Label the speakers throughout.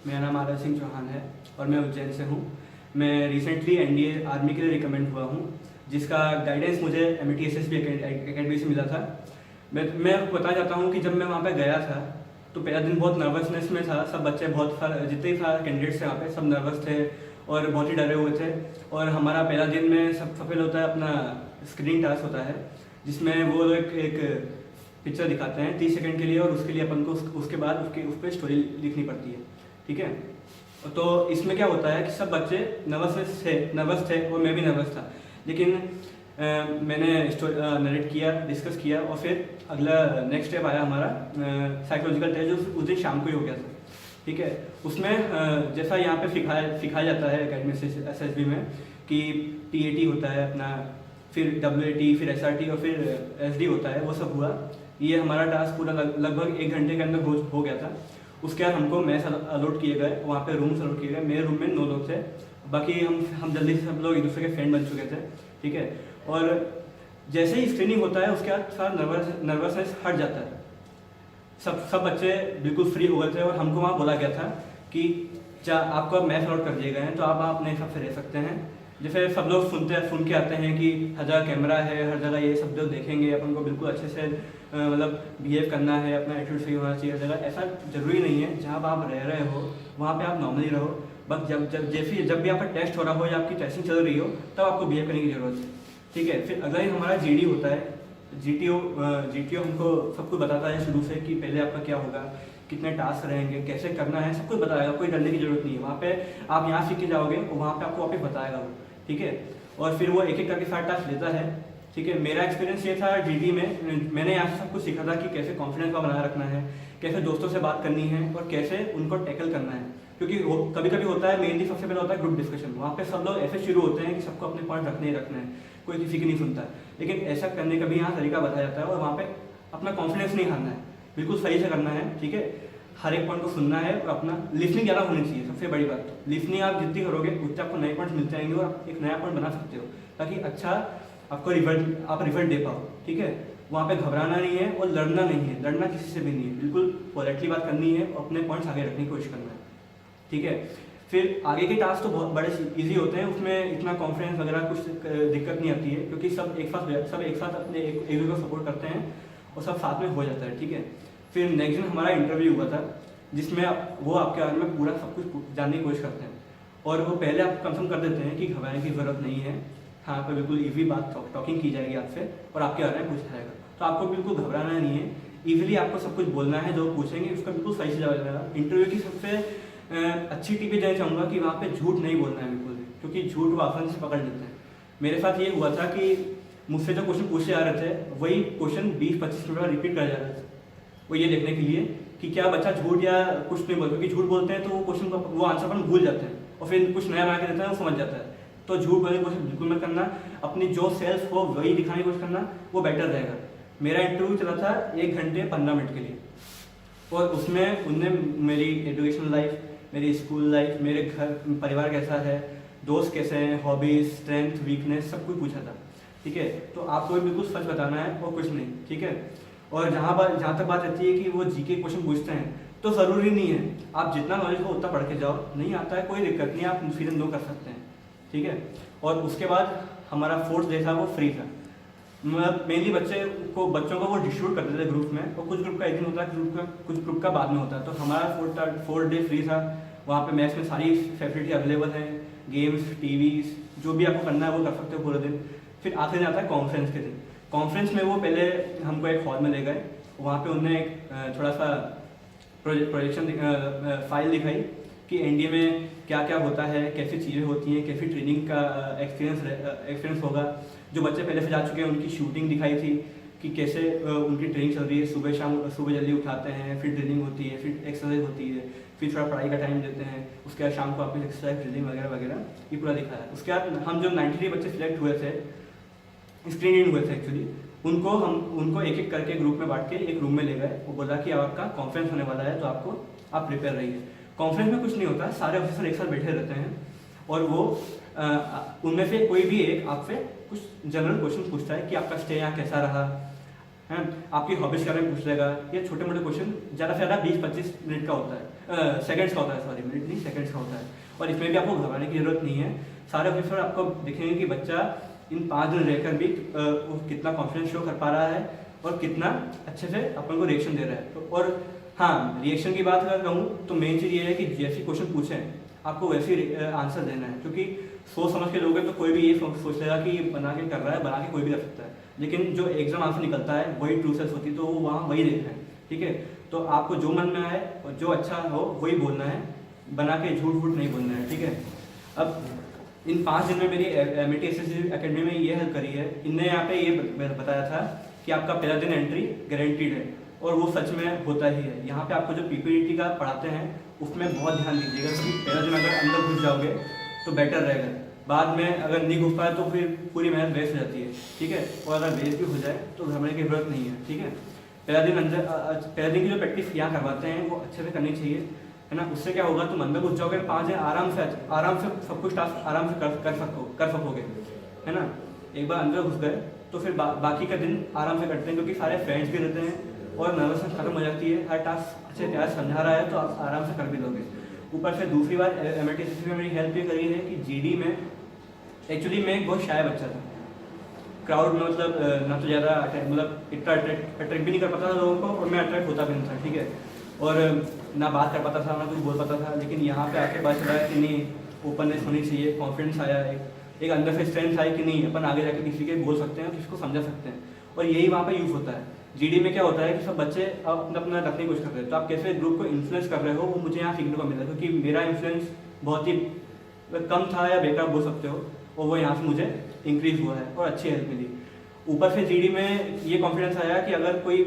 Speaker 1: मेरा नाम आदर सिंह चौहान है और मैं उज्जैन से हूँ। मैं रिसेंटली एनडीए आर्मी के लिए रिकमेंड हुआ हूँ, जिसका गाइडेंस मुझे MTSSB एकेडमी से मिला था। मैं आपको बताना चाहता हूँ कि जब मैं वहाँ पे गया था तो पहला दिन बहुत नर्वसनेस में था। सब बच्चे बहुत सारे जितने सारे कैंडिडेट्स थे वहाँ पे सब नर्वस थे और बहुत ही डरे हुए थे। और हमारा पहला दिन में सबसे पहले होता है अपना स्क्रीनिंग टास्क होता है, जिसमें वो लोग एक पिक्चर दिखाते हैं 30 सेकंड के लिए और उसके लिए अपन को उसके बाद उस पर स्टोरी लिखनी पड़ती है। ठीक है, तो इसमें क्या होता है कि सब बच्चे नर्वस थे और मैं भी नर्वस था, लेकिन मैंने नरेट किया, डिस्कस किया और फिर अगला नेक्स्ट स्टेप आया हमारा साइकोलॉजिकल टेस्ट, जो उस दिन शाम को ही हो गया था। ठीक है, उसमें जैसा यहाँ पे सिखाया जाता है एकेडमी SSB में कि TAT होता है अपना, फिर WAT, फिर SRT और फिर SD होता है, वो सब हुआ। ये हमारा टास्क पूरा लगभग 1 घंटे के अंदर हो गया था। उसके बाद हमको मैच अलॉट किए गए, वहाँ पे रूम्स अलॉट किए गए। मेरे रूम में 9 लोग थे, बाकी हम जल्दी से सब लोग एक दूसरे के फ्रेंड बन चुके थे। ठीक है, और जैसे ही स्क्रीनिंग होता है उसके बाद सारा नर्वसनेस हट जाता है। सब बच्चे बिल्कुल फ्री हो गए थे और हमको वहाँ बोला गया था कि आपको अब मैच अलॉट कर दिए गए हैं, तो आप अपने हिसाब से रह सकते हैं। जैसे सब लोग सुन के आते हैं कि हर जगह कैमरा है, हर जगह ये सब लोग देखेंगे, अपन को बिल्कुल अच्छे से मतलब बिहेव करना है, अपना एटीट्यूड सही होना चाहिए हर जगह। ऐसा जरूरी नहीं है, जहाँ आप रह रहे हो वहाँ पे आप नॉर्मली रहो। बस जब भी आपका टेस्ट हो रहा हो या आपकी टेस्टिंग चल रही हो तब आपको बिहेव करने की जरूरत है। ठीक है, फिर अगला ही हमारा GD होता है। GTO हमको सब कुछ बताता है शुरू से कि पहले आपका क्या होगा, कितने टास्क रहेंगे, कैसे करना है, सब कुछ बताएगा। कोई डरने की जरूरत नहीं है, वहाँ पे आप यहाँ सीख के जाओगे और वहाँ पे आपको वापस बताएगा वो। ठीक है, और फिर वो एक एक करके सारा टास्क लेता है। ठीक है, मेरा एक्सपीरियंस ये था GD में, मैंने यहाँ से सब कुछ सीखा था कि कैसे कॉन्फिडेंस का बनाए रखना है, कैसे दोस्तों से बात करनी है और कैसे उनको टैकल करना है। क्योंकि कभी कभी होता है, मेनली सबसे पहले होता है ग्रुप डिस्कशन। वहाँ पे सब लोग ऐसे शुरू होते हैं कि सबको अपने पॉइंट रखने ही रखना है, कोई किसी की नहीं सुनता है। लेकिन ऐसा करने का भी यहाँ तरीका बताया जाता है और वहाँ पे अपना कॉन्फिडेंस नहीं हारना है, बिल्कुल सही से करना है। ठीक है, हर एक पॉइंट को सुनना है और अपना लिसनिंग ज़्यादा होनी चाहिए। सबसे बड़ी बात तो लिसनिंग आप जितनी करोगे उतने आपको नए पॉइंट्स मिलते जाएंगे और आप एक नया पॉइंट बना सकते हो, ताकि अच्छा आपको रिजल्ट दे पाओ। ठीक है, वहाँ पे घबराना नहीं है और लड़ना नहीं है, लड़ना किसी से भी नहीं है, बिल्कुल पोलाइटली बात करनी है और अपने पॉइंट्स आगे रखने की कोशिश करना है। ठीक है, फिर आगे के टास्क तो बहुत बड़े इजी होते हैं, उसमें इतना कॉन्फिडेंस वगैरह कुछ दिक्कत नहीं आती है, क्योंकि सब एक साथ अपने एक दूसरे को सपोर्ट करते हैं और सब साथ में हो जाता है। ठीक है, फिर नेक्स्ट दिन हमारा इंटरव्यू हुआ था, जिसमें वो आपके बारे में पूरा सब कुछ जानने की कोशिश करते हैं और वो पहले आप कंफर्म कर देते हैं कि घबराने की ज़रूरत नहीं है। हाँ, पे बिल्कुल ईजी बात टॉकिंग की जाएगी आपसे और आपके बारे में पूछा जाएगा, तो आपको बिल्कुल घबराना नहीं है। ईजिली आपको सब कुछ बोलना है, जो पूछेंगे उसका बिल्कुल सही से जवाब देना। इंटरव्यू की सबसे अच्छी टिप देना चाहूँगा कि वहाँ पे झूठ नहीं बोलना है बिल्कुल भी, क्योंकि झूठ वो आसानी से पकड़ लेते हैं। मेरे साथ ये हुआ था कि मुझसे जो क्वेश्चन पूछे जा रहे थे वही क्वेश्चन 20-25 मिनट रिपीट कर जा रहे थे, वो ये देखने के लिए कि क्या बच्चा झूठ या कुछ नहीं बोलता। क्योंकि झूठ बोलते हैं तो वो क्वेश्चन वो आंसर अपन भूल जाते हैं और फिर कुछ नया बना के देते हैं, वो समझ जाता है। तो झूठ बोलने की कोशिश बिल्कुल मत करना, अपनी जो सेल्फ हो वही दिखाने की कोशिश करना, वो बेटर रहेगा। मेरा इंटरव्यू चला था 1 घंटे 15 मिनट के लिए और उसमें उनने मेरी एजुकेशनल लाइफ, मेरी स्कूल लाइफ, मेरे घर परिवार कैसा है, दोस्त कैसे हैं, हॉबीज, स्ट्रेंथ, वीकनेस, सब कुछ पूछा था। ठीक है, तो आपको बिल्कुल सच बताना है और कुछ नहीं। ठीक है, और जहाँ तक बात रहती है कि वो GK क्वेश्चन पूछते हैं, तो ज़रूरी नहीं है आप जितना नॉलेज हो उतना पढ़ के जाओ, नहीं आता है कोई दिक्कत नहीं, आप सीजन 2 कर सकते हैं। ठीक है, और उसके बाद हमारा 4th डे था, वो फ्री था। मेनली बच्चों को वो डिस्ट्रीब्यूट करते थे ग्रुप में, और कुछ ग्रुप का एक दिन होता है, कुछ ग्रुप का बाद में होता है। तो हमारा 4th डे फ्री था। वहाँ पे मैथ्स में सारी फैसिलिटी अवेलेबल है, गेम्स, टीवीज, जो भी आपको करना है वो कर सकते हो पूरे दिन। फिर आखिरी दिन आता है कॉन्फ्रेंस के दिन। कॉन्फ्रेंस में वो पहले हमको एक हॉल में ले गए, वहाँ पे उन्होंने एक थोड़ा सा प्रोजेक्शन फाइल दिखाई कि NDA में क्या क्या होता है, कैसी चीज़ें होती हैं, कैसी ट्रेनिंग का एक्सपीरियंस होगा। जो बच्चे पहले से जा चुके हैं उनकी शूटिंग दिखाई थी कि कैसे उनकी ट्रेनिंग चल रही है। सुबह जल्दी उठाते हैं, फिर ट्रेनिंग होती है, फिर एक्सरसाइज होती है, फिर थोड़ा पढ़ाई का टाइम देते हैं, उसके बाद शाम को आपकी एक्सरसाइज, ट्रेनिंग वगैरह वगैरह, ये पूरा दिखाया। उसके बाद हम जो 93 बच्चे सिलेक्ट हुए थे, स्क्रीन इन हुए थे एक्चुअली, उनको एक एक करके ग्रुप में बांट के एक रूम में ले गए। वो बोला कि आपका कॉन्फ्रेंस होने वाला है, तो आप प्रिपेयर रहिए। कॉन्फ्रेंस में कुछ नहीं होता, सारे ऑफिसर एक साथ बैठे रहते हैं और वो उनमें से कोई भी एक आपसे कुछ जनरल क्वेश्चन पूछता है कि आपका स्टे यहाँ कैसा रहा है, आपकी हॉबीज के बारे में पूछ लेगा। ये छोटे मोटे क्वेश्चन ज़्यादा से ज़्यादा 20-25 मिनट का होता है। सेकंड्स का होता है, सॉरी मिनट नहीं सेकंड्स का होता है। और इसमें भी आपको घबराने की जरूरत नहीं है। सारे ऑफिसर आपको दिखेंगे कि बच्चा इन 5 दिन रहकर भी वो कितना कॉन्फिडेंस शो कर पा रहा है और कितना अच्छे से अपन को रिएक्शन दे रहा है। तो और हाँ, रिएक्शन की बात अगर कहूँ तो मेन चीज़ ये है कि जैसे क्वेश्चन पूछें आपको वैसे ही आंसर देना है, क्योंकि सोच समझ के लोगे तो कोई भी ये सोच लेगा कि ये बना के कर रहा है, बना के कोई भी कर सकता है, लेकिन जो एग्जाम आंसर निकलता है वही ट्रू सेल्स होती है, तो वो वहाँ वही देखना है। ठीक है, तो आपको जो मन में आए और जो अच्छा हो वही बोलना है, बना के झूठ वूठ नहीं बोलना है। ठीक है, अब इन 5 दिन में मेरी MIT अकेडमी में ये हेल्प करी है, इनने यहाँ पे ये बताया था कि आपका पहला दिन एंट्री गारंटीड है, और वो सच में होता ही है। यहाँ पे आपको जो PPT का पढ़ाते हैं उसमें बहुत ध्यान दीजिएगा, क्योंकि पहला दिन अगर अंदर घुस जाओगे तो बेटर रहेगा, बाद में अगर नहीं घुस पाए तो फिर पूरी मेहनत वेस्ट हो जाती है। ठीक है, और अगर वेस्ट भी हो जाए तो घबराने की जरूरत नहीं है। ठीक है, पहला दिन की जो प्रैक्टिस यहाँ करवाते हैं वो अच्छे से करनी चाहिए, है ना। उससे क्या होगा, तुम अंदर घुस जाओगे 5 दिन आराम से सब कुछ टास्क आराम से कर सकोगे, है ना। एक बार अंदर घुस गए तो फिर बाकी का दिन आराम से करते हैं, क्योंकि सारे फ्रेंड्स भी रहते हैं और नर्वसनेस खत्म हो जाती है। हर टास्क अच्छे तैयार समझा रहा है तो आप आराम से कर भी लोगे। ऊपर से दूसरी बात MIT में मेरी हेल्प ये करी है कि GD में एक्चुअली मैं एक बहुत शाय बच्चा था, क्राउड में मतलब ना तो ज़्यादा मतलब इतना अट्रैक्ट भी नहीं कर पाता था लोगों को, और मैं अट्रैक्ट होता भी नहीं था। ठीक है, और ना बात कर पाता था ना कुछ बोल पाता था, लेकिन यहाँ पे आके पता चला कि नहीं, ओपननेस होनी चाहिए, कॉन्फिडेंस आया, एक अंदर से स्ट्रेंथ आई कि नहीं अपन आगे जाकर किसी के बोल सकते हैं, किसी को समझा सकते हैं, और यही वहाँ पे यूज़ होता है। GD में क्या होता है कि सब बच्चे अपना अपना रखने की कोशिश कर रहे हैं, तो आप कैसे ग्रुप को इन्फ्लुएंस कर रहे हो वो मुझे यहाँ सीखने को मिला, क्योंकि मेरा इन्फ्लुएंस बहुत ही कम था या बेकार बोल सकते हो, और वो यहाँ से मुझे इंक्रीज हुआ है और अच्छी हेल्प मिली। ऊपर से GD में ये कॉन्फिडेंस आया कि अगर कोई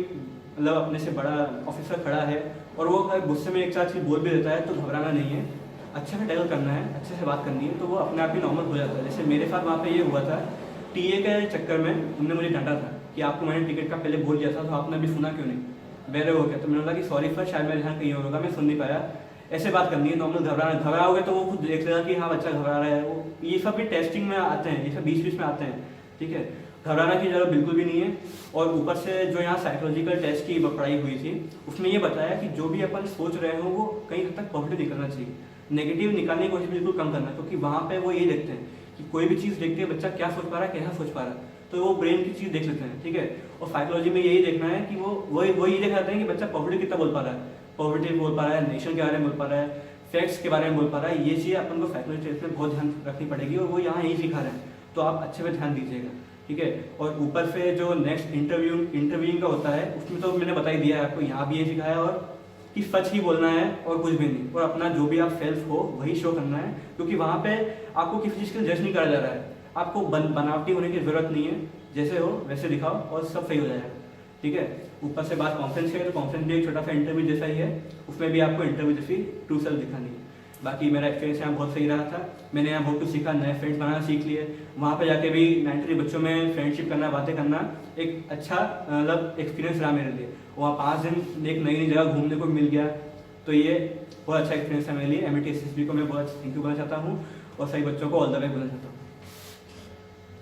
Speaker 1: मतलब अपने से बड़ा ऑफिसर खड़ा है और वो अगर गुस्से में एक साथ चीज़ बोल भी देता है तो घबराना नहीं है, अच्छे से टैकल करना है, अच्छे से बात करनी है, तो वो अपने आप ही नॉर्मल हो जाता है। जैसे मेरे साथ वहाँ पे ये हुआ था, TA के चक्कर में उन्होंने मुझे डांटा था कि आपको मैंने टिकट का पहले बोल दिया था, तो आपने अभी सुना क्यों नहीं, बेरे हो गया। तो मैंने बोला कि सॉरी सर, शायद मेरा ध्यान कहीं और होगा, मैं सुन नहीं पाया। ऐसे बात करनी है, नॉर्मल घबराओगे तो वो खुद देख लेगा कि हाँ बच्चा घबरा रहा है। वो ये सब भी टेस्टिंग में आते हैं, ये सब बीच में आते हैं। ठीक है, घबराना की जरूरत बिल्कुल भी नहीं है। और ऊपर से जो यहाँ साइकोलॉजिकल टेस्ट की पढ़ाई हुई थी उसमें ये बताया कि जो भी अपन सोच रहे हो वो कहीं हद तक पॉजिटिव निकलना चाहिए, नेगेटिव निकालने की कोशिश बिल्कुल कम करना, क्योंकि वहाँ पे वो ये देखते हैं कि कोई भी चीज़ देखते हैं बच्चा क्या सोच पा रहा है, कैसा सोच पा रहा है, तो वो ब्रेन की चीज़ देख लेते हैं। ठीक है, और साइकोलॉजी में यही देखना है कि वो ये देख जाते हैं कि बच्चा पॉजिटिव कितना बोल पा रहा है, पॉजिटिव बोल पा रहा है, नेशन के बारे में बोल पा रहा है, फैक्ट्स के बारे में बोल पा रहा है। ये चीज़ अपन को साइकोलॉजी टेस्ट में बहुत ध्यान रखनी पड़ेगी, और वो यहाँ यही सिखा रहे हैं, तो आप अच्छे से ध्यान दीजिएगा। ठीक है, और ऊपर से जो नेक्स्ट इंटरव्यूइंग का होता है उसमें तो मैंने बता ही दिया है आपको, यहाँ भी ये सिखाया और कि सच ही बोलना है और कुछ भी नहीं, और अपना जो भी आप सेल्फ हो वही शो करना है, क्योंकि वहाँ पे आपको किसी चीज़ का जज नहीं करा जा रहा है, आपको बनावटी होने की जरूरत नहीं है, जैसे हो वैसे दिखाओ और सब सही हो जाएगा। ठीक है, ऊपर से बात कॉन्फ्रेंस की है, तो कॉन्फ्रेंस भी एक छोटा सा इंटरव्यू जैसा ही है, उसमें भी आपको इंटरव्यू जैसी ट्रू सेल्फ दिखानी है। बाकी मेरा एक्सपीरियंस यहाँ बहुत सही रहा था, मैंने यहाँ बहुत कुछ सीखा, नए फ्रेंड्स बनाना सीख लिए, वहाँ पे जाके भी 93 बच्चों में फ्रेंडशिप करना, बातें करना एक अच्छा मतलब एक्सपीरियंस रहा मेरे लिए। वहाँ 5 दिन एक नई जगह घूमने को मिल गया, तो ये बहुत अच्छा एक्सपीरियंस है मेरे लिए। MIT SSB को मैं बहुत थैंक यू बोलना चाहता हूँ और सही बच्चों को ऑल द वे बोलना चाहता हूँ।